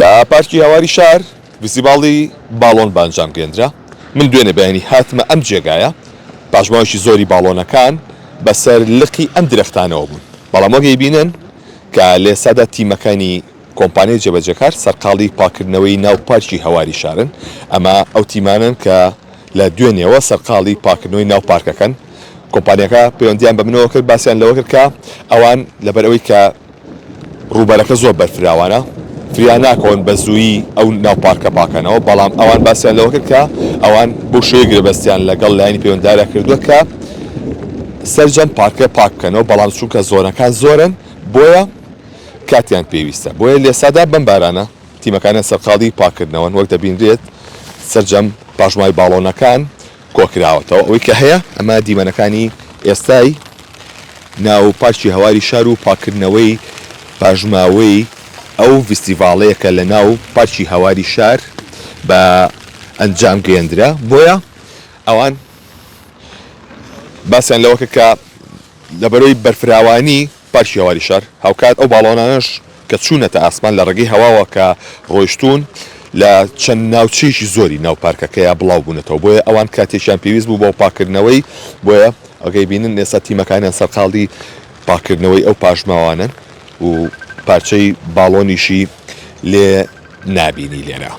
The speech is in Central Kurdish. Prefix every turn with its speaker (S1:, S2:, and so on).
S1: کە پارکی هەواری شار فستیڤاڵی باڵۆن بانجام گەێنرا. من دوێنێ بەیانی هاتمە ئەم جێگایە پاشماوەشی زۆری باڵۆنەکان بەسەر لقی ئەم درەختانەوە بوون، بەڵام وەگەی بینن کە لێ سادا تیمەکانی کۆمپانیای جێبەجەکار سەرقاڵی پاکردنەوەی ناو پارکی هەواری شارن. ئەمە ئەو تیمانن کە لە دوێنێەوە سەرقاڵی پاکردنەوەی ناو پارکەکەن. کۆمپانیەکە پەیوەندیان بە منەوە کرد، باسییان لەوە کرد کە ئەوان لەبەرەوەی کە ڕووبەرەکە زۆر بەرفراوانە فریان ناکەون بە زوویی ئەو ناوپارکە پاکەنەوە، بەڵام ئەوان باسییان لەوە کرد کە ئەوان بۆ شوێ گرێبەستیان لەگەڵ لایانی پەیوەنددارە کردووە کە سەرجەم پارکە پاککەنەوە، بەڵام چونکە زۆرەکان زۆرن بۆیە کاتیان پێویستە. بۆیە لێسادا بەم بارانە تیمەکانە سەرقاڵی پاکردنەوەن وەک دەبینرێت سەرجەم پاشمای باڵۆنەکان کۆکراوەتەوە. ئەوەی کە هەیە ئەمە دیمەنەکانی ئێستای ناو پارکی هەواری شار و پاکردنەوەی پاژماوەی ئەو فستیڤاڵەیەکە لە ناو پارکی هەواری شار بە ئەنجام گەیەندرا. بۆیە ئەوان باسییان لەوە کە لەبەرەوەی بەرفراوانی پارکی هەواری شار هاوکات ئەو باڵۆنانش کە چوونەتە ئاسمان لە ڕێگەی هەواوە کە ڕۆیشتون لە چەند ناوچەیەکی زۆری ناو پارکەکەیە بڵاو بوونەتەوە، بۆیە ئەوان کاتێکیان پێویست بوو بۆ پاکردنەوەی، بۆیە ئەگەی بینن ئێستا تیمەکانیان سەرقاڵی پاکردنەوەی ئەو پاشماوانن و پارچەی باڵۆنیشی لێ نابینی لێرە.